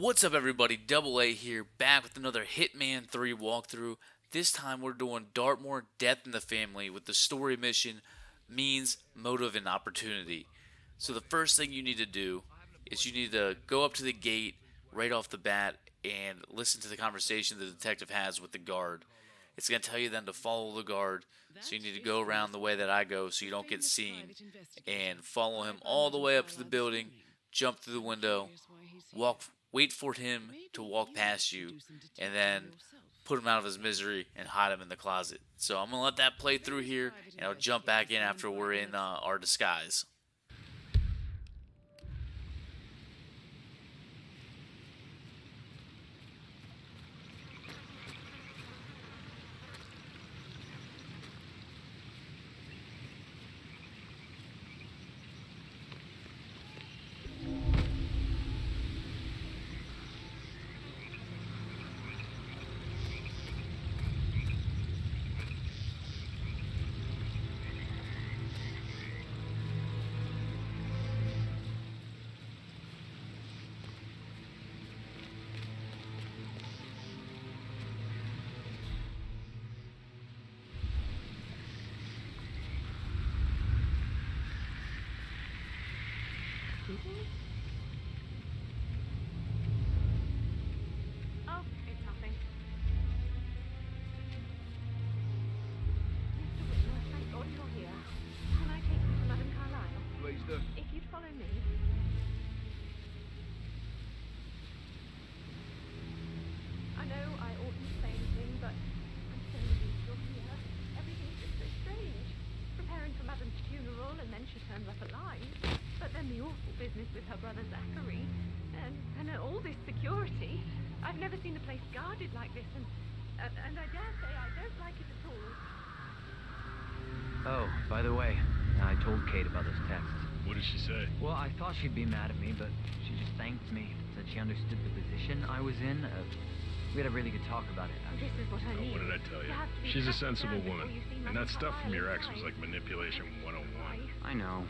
What's up, everybody? Double A here, back with another Hitman 3 walkthrough. This time we're doing Dartmoor Death in the Family with the story mission Means, Motive, and Opportunity. So the first thing you need to do is you need to go up to the gate right off the bat and listen to the conversation the detective has with the guard. It's going to tell you then to follow the guard, so you need to go around the way that I go so you don't get seen, and follow him all the way up to the building, jump through the window, wait for him to walk past you, and then put him out of his misery and hide him in the closet. So I'm going to let that play through here, and I'll jump back in after we're in our disguise. Oh, it's nothing. Mr. Whitmore, thank God you're here. Can I take you to Madame Carlisle? Please do. If you'd follow me. I know I oughtn't say anything, but I'm so relieved you're here. Everything's just so strange. Preparing for Madame's funeral, and then she turns up alive. But then the awful business with her brother Zachary, and all this security. I've never seen the place guarded like this, and I dare say I don't like it at all. Oh, by the way, I told Kate about those texts. What did she say? Well, I thought she'd be mad at me, but she just thanked me, said she understood the position I was in. We had a really good talk about it. This is what I need. What did I tell you? have to be She's a tracked sensible down woman. before you see And Madame that stuff from your ex Carlisle was like manipulation 101. I know.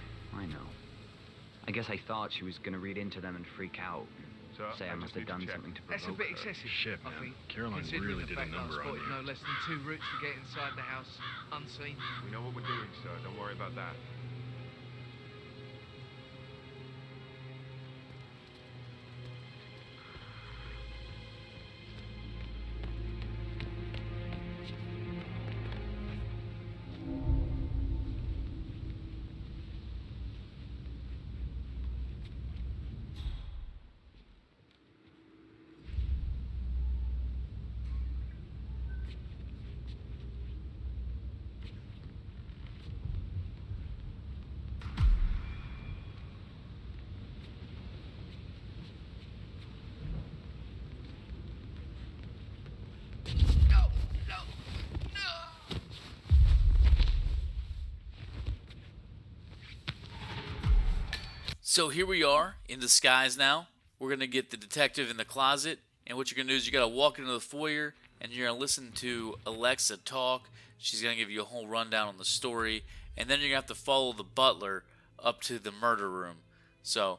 I guess I thought she was gonna read into them and freak out. So, Say I must have done something to That's a provoke bit her. excessive. Shit, I man. think. Caroline Considering really the did a fact that number I on spotted you. no less than 2 routes to get inside the house unseen. We know what we're doing, sir. Don't worry about that. So here we are in disguise now. We're going to get the detective in the closet, and what you're going to do is you got to walk into the foyer, and you're going to listen to Alexa talk. She's going to give you a whole rundown on the story, and then you're going to have to follow the butler up to the murder room. So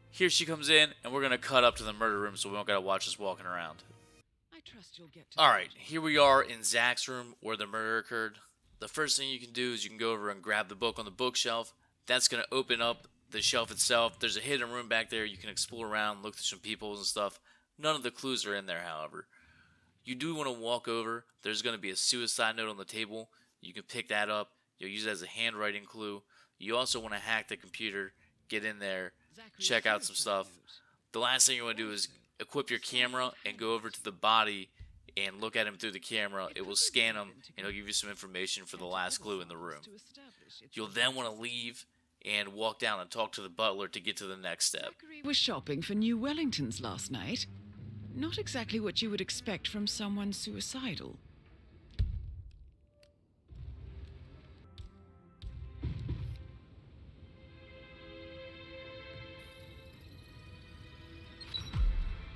here she comes in, and we're going to cut up to the murder room so we don't got to watch us walking around. I trust you'll get to Alright, here we are in Zach's room where the murder occurred. The first thing you can do is you can go over and grab the book on the bookshelf. That's going to open up the shelf itself. There's a hidden room back there. You can explore around, look through some peepholes and stuff. None of the clues are in there, however. You do want to walk over. There's going to be a suicide note on the table. You can pick that up. You'll use it as a handwriting clue. You also want to hack the computer, get in there, check out some stuff. The last thing you want to do is equip your camera and go over to the body and look at him through the camera. It will scan him, and it'll give you some information for the last clue in the room. You'll then want to leave and walk down and talk to the butler to get to the next step. Zachary was shopping for new Wellingtons last night. Not exactly what you would expect from someone suicidal.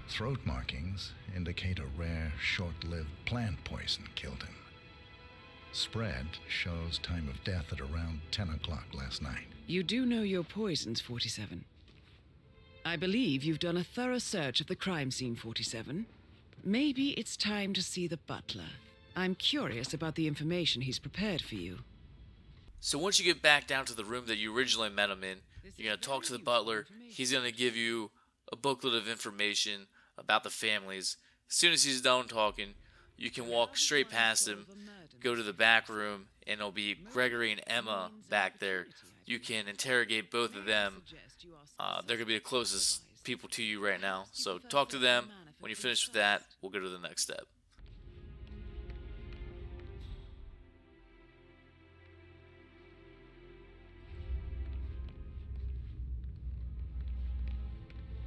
Throat markings indicate a rare, short-lived plant poison killed him. Spread shows time of death at around 10 o'clock last night. You do know your poisons, 47. I believe you've done a thorough search of the crime scene, 47. Maybe it's time to see the butler. I'm curious about the information he's prepared for you. So once you get back down to the room that you originally met him in, you're going to talk to the butler. He's going to give you a booklet of information about the families. As soon as he's done talking, you can walk straight past him, go to the back room, and it'll be Gregory and Emma back there. You can interrogate both of them. They're going to be the closest people to you right now. So talk to them. When you finish with that, we'll go to the next step.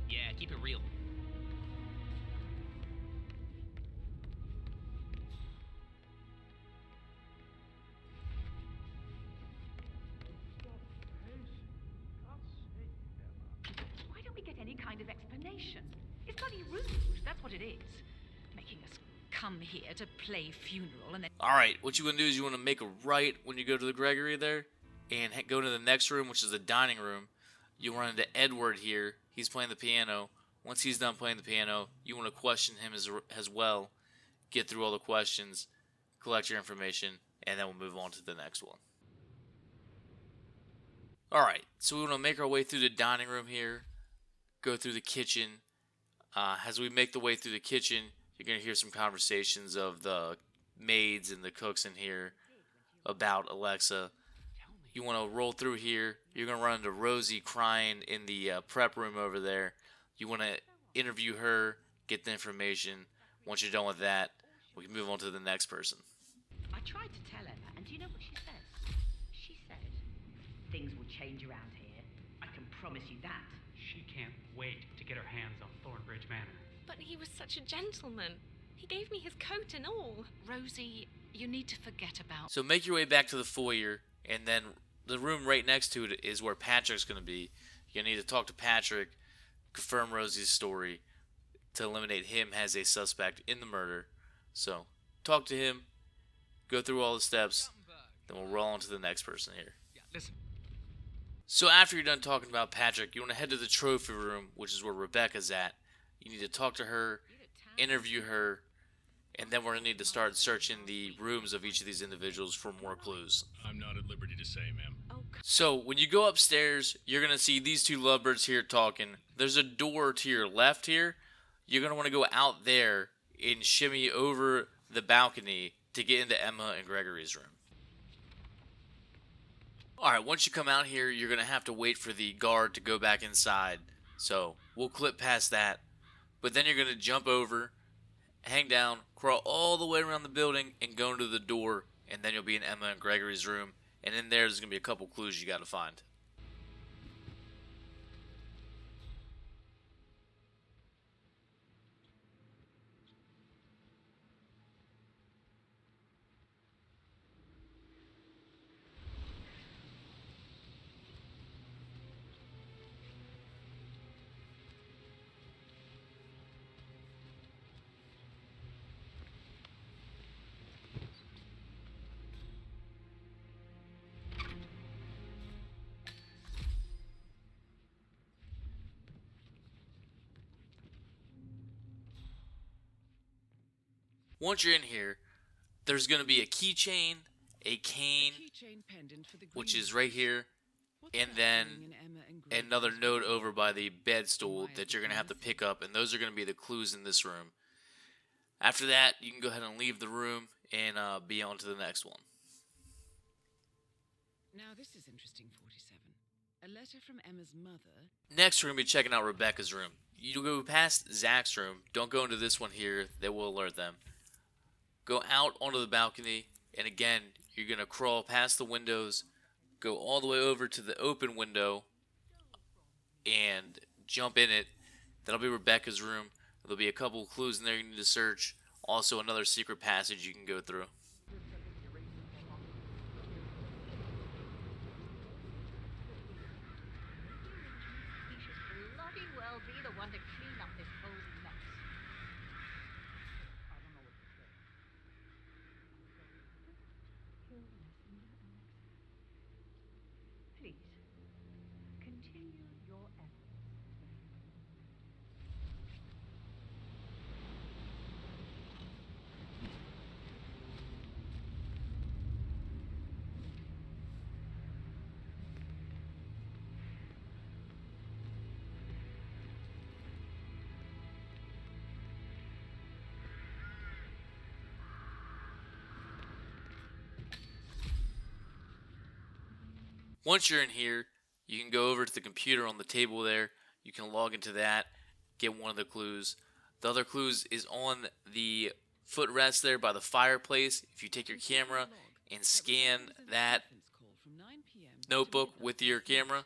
Yeah, keep it real. Why don't we get any kind of explanation? It's bloody rude, that's what it is. Making us come here to play funeral and then... Alright, what you want to do is you want to make a right when you go to the Gregory there, and go to the next room, which is the dining room. You'll run into Edward here. He's playing the piano. Once he's done playing the piano, you want to question him as well. Get through all the questions, collect your information, and then we'll move on to the next one. Alright, so we want to make our way through the dining room here, go through the kitchen. As we make the way through the kitchen, you're going to hear some conversations of the maids and the cooks in here about Alexa. You want to roll through here. You're going to run into Rosie crying in the prep room over there. You want to interview her, get the information. Once you're done with that, we can move on to the next person. I tried to tell Emma, and do you know what she says? She said, things will change around here. I can promise you that. She can't wait to get her hands on Thornbridge Manor. But he was such a gentleman. He gave me his coat and all. Rosie, you need to forget about... So make your way back to the foyer, and then the room right next to it is where Patrick's going to be. You're going to need to talk to Patrick, confirm Rosie's story, to eliminate him as a suspect in the murder. So, talk to him, go through all the steps, then we'll roll on to the next person here. Yeah, listen. So after you're done talking about Patrick, you want to head to the trophy room, which is where Rebecca's at. You need to talk to her, interview her, and then we're going to need to start searching the rooms of each of these individuals for more clues. I'm not at liberty to say, ma'am. So when you go upstairs, you're going to see these two lovebirds here talking. There's a door to your left here. You're going to want to go out there and shimmy over the balcony to get into Emma and Gregory's room. Alright, once you come out here, you're going to have to wait for the guard to go back inside. So we'll clip past that. But then you're going to jump over, hang down, crawl all the way around the building, and go into the door. And then you'll be in Emma and Gregory's room. And in there's going to be a couple clues you got to find. Once you're in here, there's going to be a keychain, a cane, which is right here, and then another note over by the bed stool that you're going to have to pick up, and those are going to be the clues in this room. After that, you can go ahead and leave the room and be on to the next one. Now this is interesting, 47. A letter from Emma's mother. Next, we're going to be checking out Rebecca's room. You go past Zach's room. Don't go into this one here. They will alert them. Go out onto the balcony, and again, you're going to crawl past the windows, go all the way over to the open window, and jump in it. That'll be Rebecca's room. There'll be a couple of clues in there you need to search. Also, another secret passage you can go through. He should bloody well be the one to clean up this whole mess. Please, continue your efforts. Once you're in here, you can go over to the computer on the table there. You can log into that, get one of the clues. The other clues is on the footrest there by the fireplace. If you take your camera and scan that notebook with your camera,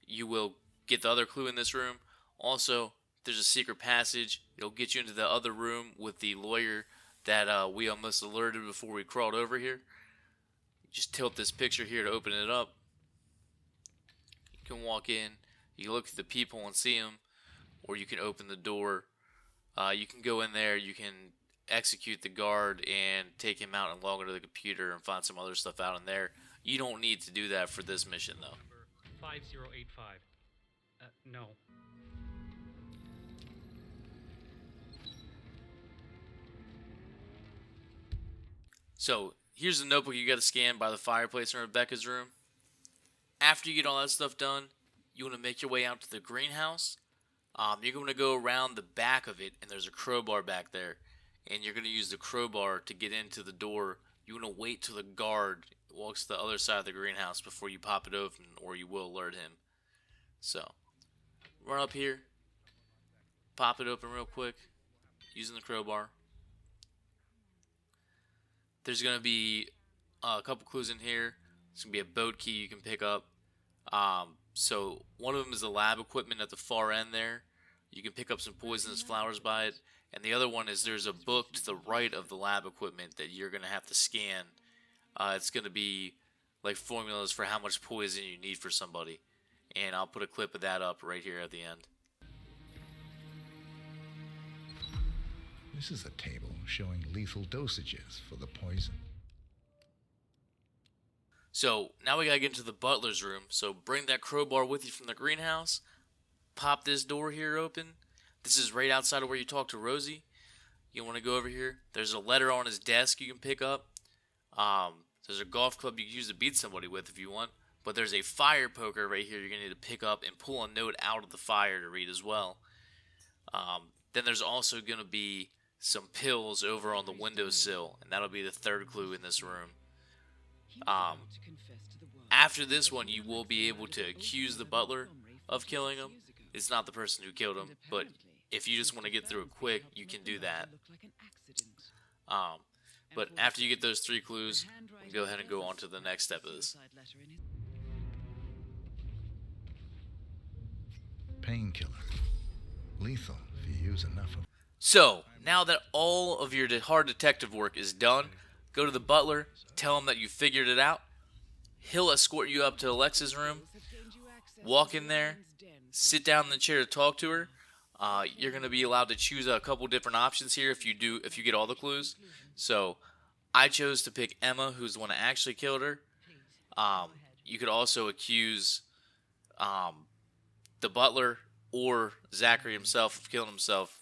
you will get the other clue in this room. Also, there's a secret passage. It'll get you into the other room with the lawyer that we almost alerted before we crawled over here. Just tilt this picture here to open it up. You can walk in, you can look at the people and see them, or you can open the door. You can go in there, you can execute the guard and take him out and log into the computer and find some other stuff out in there. You don't need to do that for this mission though. 5085. No. So here's the notebook you got to scan by the fireplace in Rebecca's room. After you get all that stuff done, you want to make your way out to the greenhouse. You're going to go around the back of it, and there's a crowbar back there. And you're going to use the crowbar to get into the door. You want to wait till the guard walks to the other side of the greenhouse before you pop it open, or you will alert him. So, run up here, pop it open real quick, using the crowbar. There's going to be a couple clues in here. There's going to be a boat key you can pick up. So one of them is the lab equipment at the far end there. You can pick up some poisonous flowers by it. And the other one is there's a book to the right of the lab equipment that you're going to have to scan. It's going to be like formulas for how much poison you need for somebody. And I'll put a clip of that up right here at the end. This is a table showing lethal dosages for the poison. So now we gotta get into the butler's room. So bring that crowbar with you from the greenhouse. Pop this door here open. This is right outside of where you talk to Rosie. You want to go over here. There's a letter on his desk you can pick up. There's a golf club you can use to beat somebody with if you want. But there's a fire poker right here you're going to need to pick up and pull a note out of the fire to read as well. Then there's also going to be some pills over on the windowsill, and that'll be the third clue in this room. After this one, you will be able to accuse the butler of killing him. It's not the person who killed him, but if you just want to get through it quick, you can do that. But after you get those three clues, go ahead and go on to the next step of this. Painkiller. Lethal if you use enough of. So, now that all of your hard detective work is done, go to the butler, tell him that you figured it out. He'll escort you up to Alexa's room, walk in there, sit down in the chair to talk to her. You're going to be allowed to choose a couple different options here if you get all the clues. So, I chose to pick Emma, who's the one that actually killed her. You could also accuse the butler or Zachary himself of killing himself.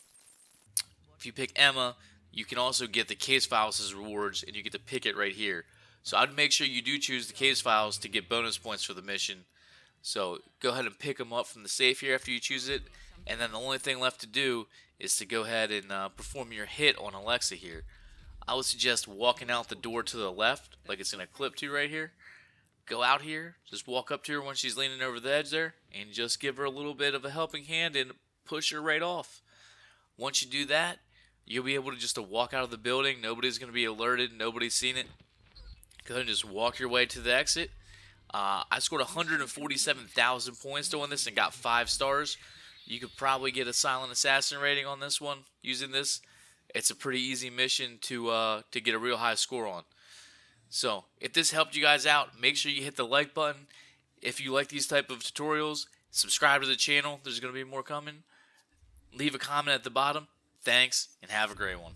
If you pick Emma, you can also get the case files as rewards, and you get to pick it right here. So I'd make sure you do choose the case files to get bonus points for the mission. So go ahead and pick them up from the safe here after you choose it. And then the only thing left to do is to go ahead and perform your hit on Alexa here. I would suggest walking out the door to the left, like it's going to clip to right here. Go out here, just walk up to her when she's leaning over the edge there, and just give her a little bit of a helping hand and push her right off. Once you do that, you'll be able to just walk out of the building. Nobody's going to be alerted. Nobody's seen it. Go ahead and just walk your way to the exit. I scored 147,000 points doing this and got 5 stars. You could probably get a silent assassin rating on this one using this. It's a pretty easy mission to get a real high score on. So, if this helped you guys out, make sure you hit the like button. If you like these type of tutorials, subscribe to the channel. There's going to be more coming. Leave a comment at the bottom. Thanks, and have a great one.